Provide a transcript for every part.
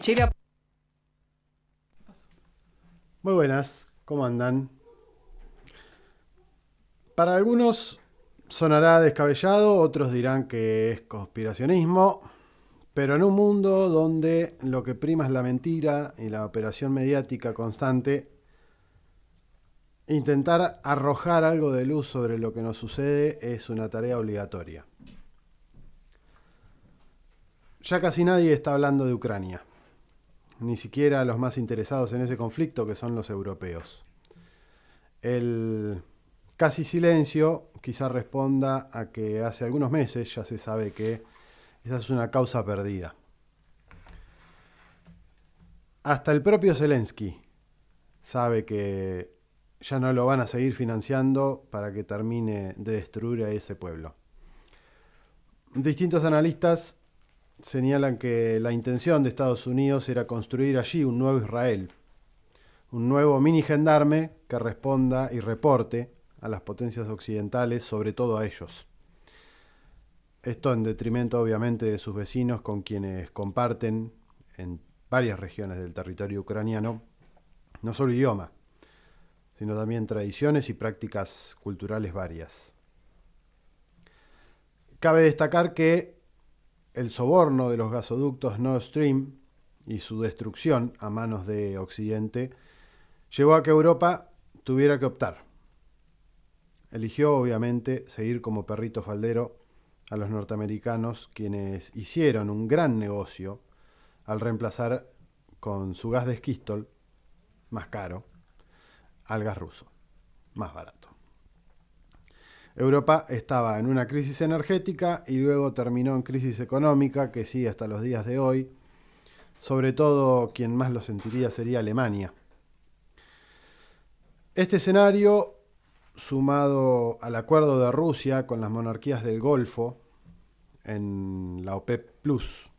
Chile. Muy buenas, ¿cómo andan? Para algunos sonará descabellado, otros dirán que es conspiracionismo, pero en un mundo donde lo que prima es la mentira y la operación mediática constante, intentar arrojar algo de luz sobre lo que nos sucede es una tarea obligatoria. Ya casi nadie está hablando de Ucrania, ni siquiera los más interesados en ese conflicto, que son los europeos. El casi silencio quizá responda a que hace algunos meses ya se sabe que esa es una causa perdida. Hasta el propio Zelensky sabe que ya no lo van a seguir financiando para que termine de destruir a ese pueblo. Distintos analistas señalan que la intención de Estados Unidos era construir allí un nuevo Israel, un nuevo mini gendarme que responda y reporte a las potencias occidentales, sobre todo a ellos. Esto en detrimento obviamente de sus vecinos, con quienes comparten en varias regiones del territorio ucraniano no solo idioma, sino también tradiciones y prácticas culturales varias. Cabe destacar que el soborno de los gasoductos Nord Stream y su destrucción a manos de Occidente llevó a que Europa tuviera que optar. Eligió obviamente seguir como perrito faldero a los norteamericanos, quienes hicieron un gran negocio al reemplazar con su gas de esquistol, más caro, al gas ruso, más barato. Europa estaba en una crisis energética y luego terminó en crisis económica que sigue hasta los días de hoy. Sobre todo quien más lo sentiría sería Alemania. Este escenario, sumado al acuerdo de Rusia con las monarquías del Golfo en la OPEP Plus,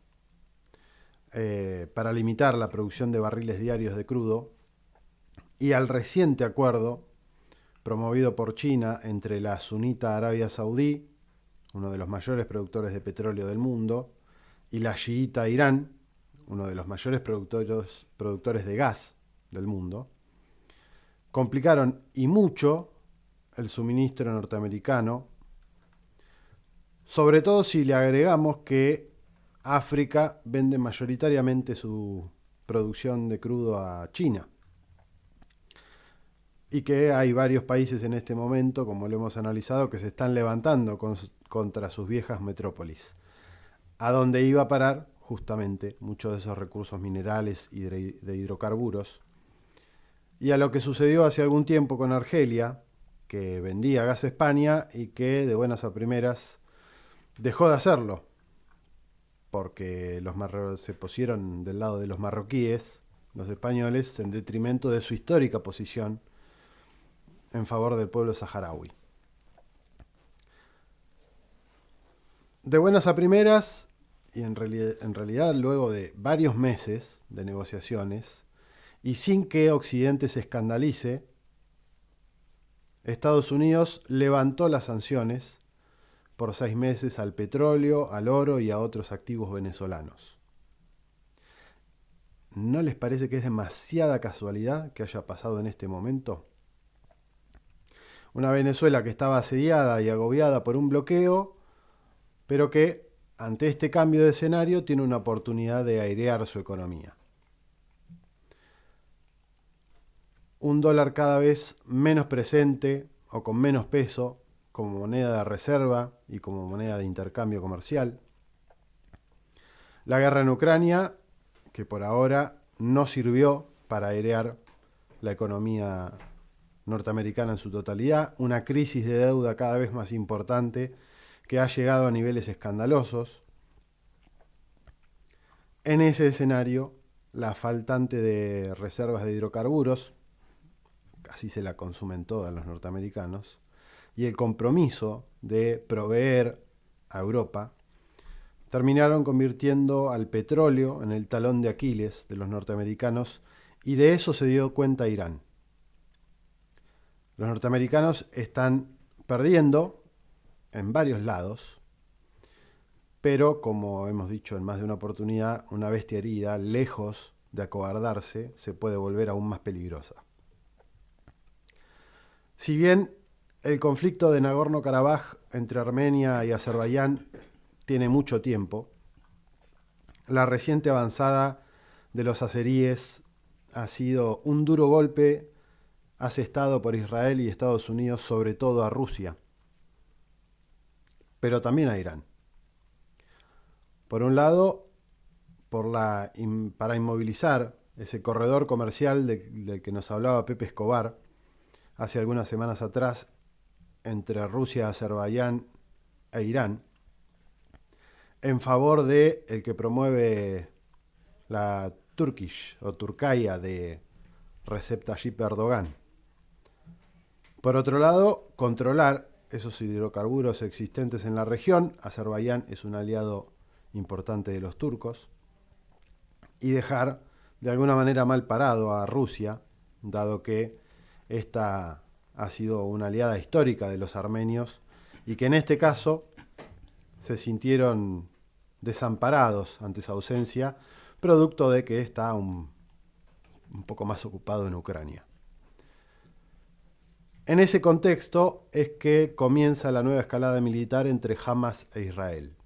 para limitar la producción de barriles diarios de crudo, y al reciente acuerdo promovido por China entre la sunita Arabia Saudí, uno de los mayores productores de petróleo del mundo, y la chiita Irán, uno de los mayores productores de gas del mundo, complicaron y mucho el suministro norteamericano, sobre todo si le agregamos que África vende mayoritariamente su producción de crudo a China. Y que hay varios países en este momento, como lo hemos analizado, que se están levantando contra sus viejas metrópolis. ¿A dónde iba a parar? Justamente muchos de esos recursos minerales y de hidrocarburos. Y a lo que sucedió hace algún tiempo con Argelia, que vendía gas a España y que de buenas a primeras dejó de hacerlo, porque se pusieron del lado de los marroquíes, los españoles, en detrimento de su histórica posición en favor del pueblo saharaui. De buenas a primeras, y en realidad luego de varios meses de negociaciones, y sin que Occidente se escandalice, Estados Unidos levantó las sanciones por 6 meses al petróleo, al oro y a otros activos venezolanos. ¿No les parece que es demasiada casualidad que haya pasado en este momento? Una Venezuela que estaba asediada y agobiada por un bloqueo, pero que ante este cambio de escenario tiene una oportunidad de airear su economía. Un dólar cada vez menos presente o con menos peso como moneda de reserva y como moneda de intercambio comercial. La guerra en Ucrania, que por ahora no sirvió para airear la economía norteamericana en su totalidad, una crisis de deuda cada vez más importante que ha llegado a niveles escandalosos. En ese escenario, la faltante de reservas de hidrocarburos, casi se la consumen todas los norteamericanos, y el compromiso de proveer a Europa, terminaron convirtiendo al petróleo en el talón de Aquiles de los norteamericanos, y de eso se dio cuenta Irán. Los norteamericanos están perdiendo en varios lados, pero como hemos dicho en más de una oportunidad, una bestia herida, lejos de acobardarse, se puede volver aún más peligrosa. Si bien el conflicto de Nagorno-Karabaj entre Armenia y Azerbaiyán tiene mucho tiempo, la reciente avanzada de los azeríes ha sido un duro golpe asestado por Israel y Estados Unidos, sobre todo a Rusia, pero también a Irán. Por un lado, para inmovilizar ese corredor comercial del que nos hablaba Pepe Escobar hace algunas semanas atrás entre Rusia, Azerbaiyán e Irán, en favor de el que promueve la Turkish o Turkaya de Recep Tayyip Erdogan. Por otro lado, controlar esos hidrocarburos existentes en la región. Azerbaiyán es un aliado importante de los turcos. Y dejar de alguna manera mal parado a Rusia, dado que esta ha sido una aliada histórica de los armenios y que en este caso se sintieron desamparados ante su ausencia, producto de que está un poco más ocupado en Ucrania. En ese contexto es que comienza la nueva escalada militar entre Hamas e Israel.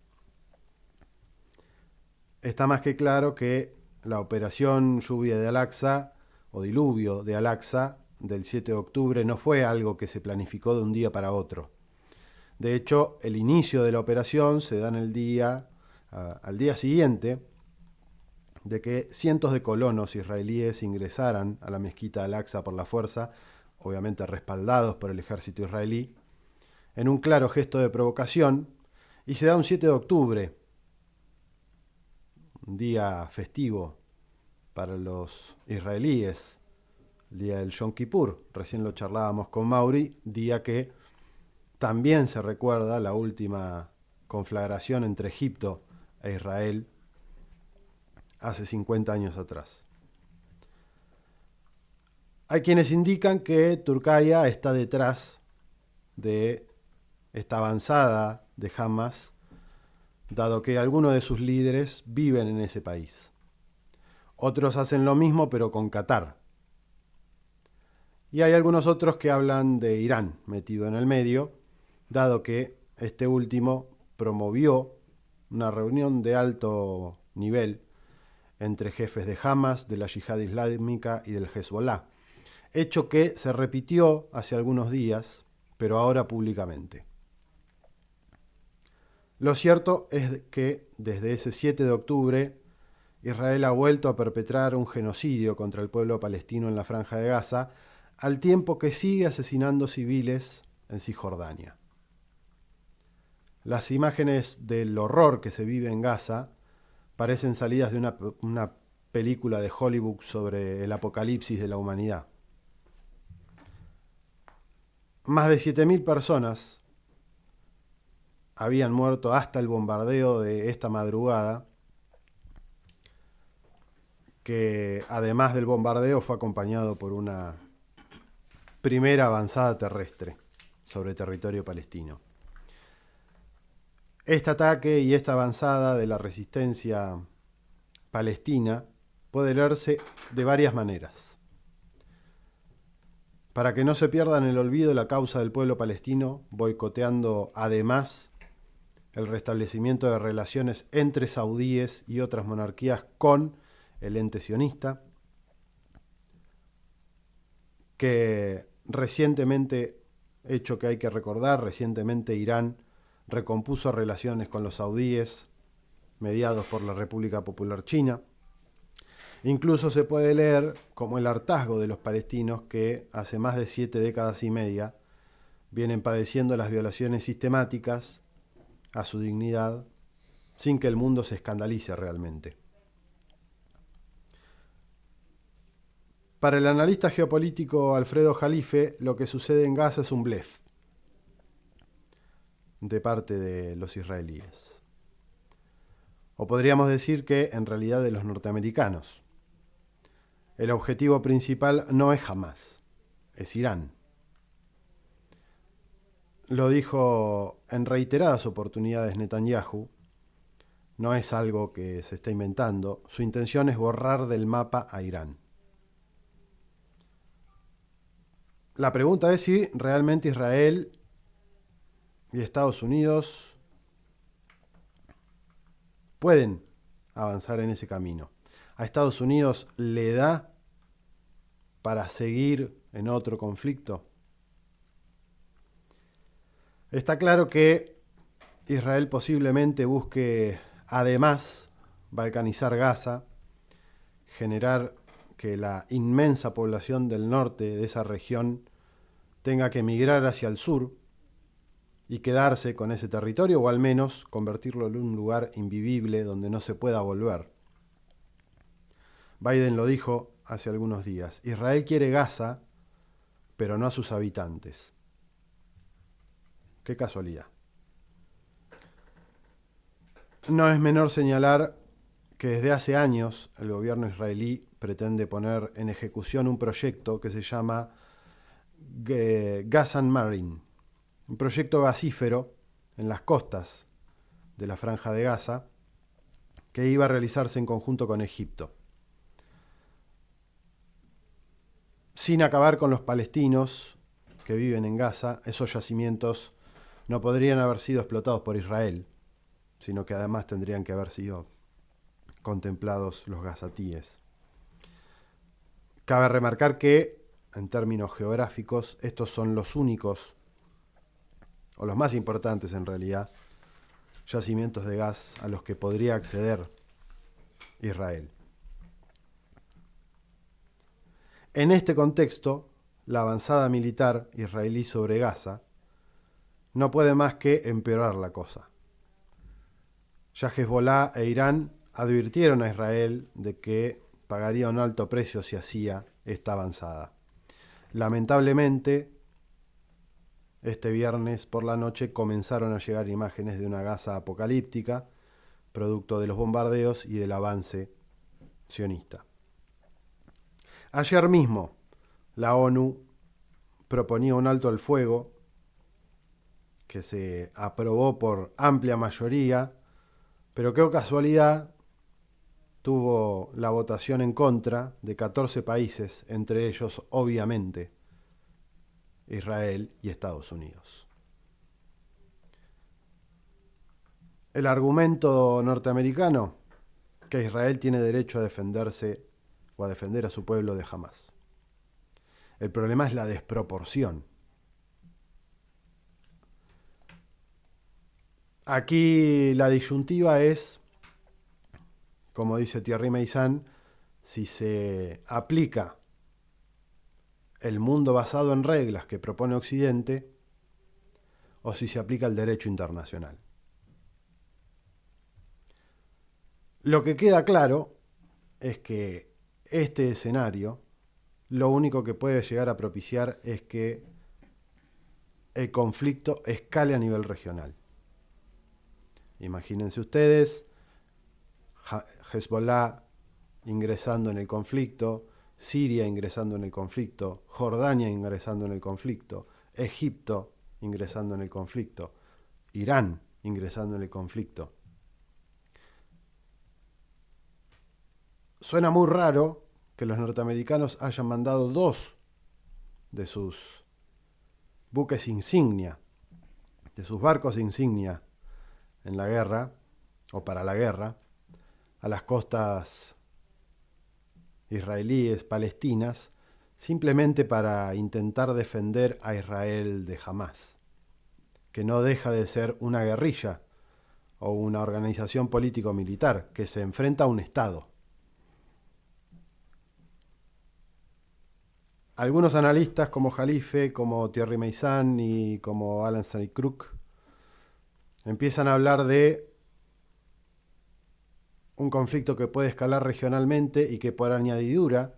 Está más que claro que la operación Lluvia de Al-Aqsa o Diluvio de Al-Aqsa del 7 de octubre no fue algo que se planificó de un día para otro. De hecho, el inicio de la operación se da en al día siguiente de que cientos de colonos israelíes ingresaran a la mezquita de Al-Aqsa por la fuerza, obviamente respaldados por el ejército israelí, en un claro gesto de provocación, y se da un 7 de octubre, un día festivo para los israelíes, el día del Yom Kippur, recién lo charlábamos con Mauri, día que también se recuerda la última conflagración entre Egipto e Israel hace 50 años atrás. Hay quienes indican que Turkaya está detrás de esta avanzada de Hamas, dado que algunos de sus líderes viven en ese país. Otros hacen lo mismo, pero con Qatar. Y hay algunos otros que hablan de Irán metido en el medio, dado que este último promovió una reunión de alto nivel entre jefes de Hamas, de la Yihad Islámica y del Hezbollah, hecho que se repitió hace algunos días, pero ahora públicamente. Lo cierto es que desde ese 7 de octubre, Israel ha vuelto a perpetrar un genocidio contra el pueblo palestino en la Franja de Gaza, al tiempo que sigue asesinando civiles en Cisjordania. Las imágenes del horror que se vive en Gaza parecen salidas de una película de Hollywood sobre el apocalipsis de la humanidad. Más de 7.000 personas habían muerto hasta el bombardeo de esta madrugada, que además del bombardeo fue acompañado por una primera avanzada terrestre sobre territorio palestino. Este ataque y esta avanzada de la resistencia palestina puede leerse de varias maneras. Para que no se pierda en el olvido la causa del pueblo palestino, boicoteando además el restablecimiento de relaciones entre saudíes y otras monarquías con el ente sionista, que recientemente, hecho que hay que recordar, recientemente Irán recompuso relaciones con los saudíes mediados por la República Popular China. Incluso se puede leer como el hartazgo de los palestinos que hace más de 7 décadas y media vienen padeciendo las violaciones sistemáticas a su dignidad sin que el mundo se escandalice realmente. Para el analista geopolítico Alfredo Jalife, lo que sucede en Gaza es un blef de parte de los israelíes. O podríamos decir que en realidad de los norteamericanos. El objetivo principal no es Hamás, es Irán. Lo dijo en reiteradas oportunidades Netanyahu, no es algo que se está inventando. Su intención es borrar del mapa a Irán. La pregunta es si realmente Israel y Estados Unidos pueden avanzar en ese camino. A Estados Unidos le da para seguir en otro conflicto. Está claro que Israel posiblemente busque además balcanizar Gaza, generar que la inmensa población del norte de esa región tenga que emigrar hacia el sur y quedarse con ese territorio, o al menos convertirlo en un lugar invivible donde no se pueda volver. Biden lo dijo hace algunos días: Israel quiere Gaza, pero no a sus habitantes. Qué casualidad. No es menor señalar que desde hace años el gobierno israelí pretende poner en ejecución un proyecto que se llama Gas and Marine, un proyecto gasífero en las costas de la Franja de Gaza que iba a realizarse en conjunto con Egipto, sin acabar con los palestinos que viven en Gaza. Esos yacimientos no podrían haber sido explotados por Israel, sino que además tendrían que haber sido contemplados los gazatíes. Cabe remarcar que, en términos geográficos, estos son los únicos, o los más importantes en realidad, yacimientos de gas a los que podría acceder Israel. En este contexto, la avanzada militar israelí sobre Gaza no puede más que empeorar la cosa. Ya Hezbolá e Irán advirtieron a Israel de que pagaría un alto precio si hacía esta avanzada. Lamentablemente, este viernes por la noche comenzaron a llegar imágenes de una Gaza apocalíptica, producto de los bombardeos y del avance sionista. Ayer mismo, la ONU proponía un alto al fuego que se aprobó por amplia mayoría, pero qué casualidad, tuvo la votación en contra de 14 países, entre ellos, obviamente, Israel y Estados Unidos. El argumento norteamericano: que Israel tiene derecho a defenderse o a defender a su pueblo de Hamás. El problema es la desproporción. Aquí la disyuntiva es, como dice Thierry Meyssan, si se aplica el mundo basado en reglas que propone Occidente o si se aplica el derecho internacional. Lo que queda claro es que este escenario lo único que puede llegar a propiciar es que el conflicto escale a nivel regional. Imagínense ustedes Hezbolá ingresando en el conflicto, Siria ingresando en el conflicto, Jordania ingresando en el conflicto, Egipto ingresando en el conflicto, Irán ingresando en el conflicto. Suena muy raro que los norteamericanos hayan mandado 2 de sus buques insignia, de sus barcos insignia en la guerra, o para la guerra, a las costas israelíes, palestinas, simplemente para intentar defender a Israel de Hamás, que no deja de ser una guerrilla o una organización político-militar que se enfrenta a un Estado. Algunos analistas como Jalife, como Thierry Meyssan y como Alan Seyfried empiezan a hablar de un conflicto que puede escalar regionalmente y que por añadidura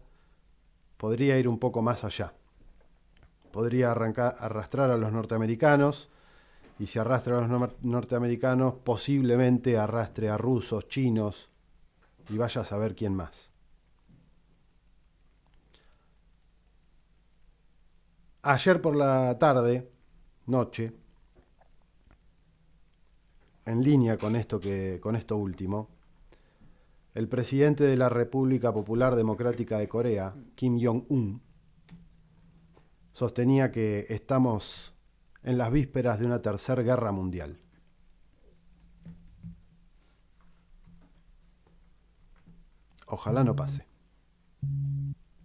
podría ir un poco más allá. Podría arrastrar a los norteamericanos, y si arrastra a los norteamericanos, posiblemente arrastre a rusos, chinos y vaya a saber quién más. Ayer por la tarde, noche, en línea con esto último, el presidente de la República Popular Democrática de Corea, Kim Jong-un, sostenía que estamos en las vísperas de una tercera guerra mundial. Ojalá no pase.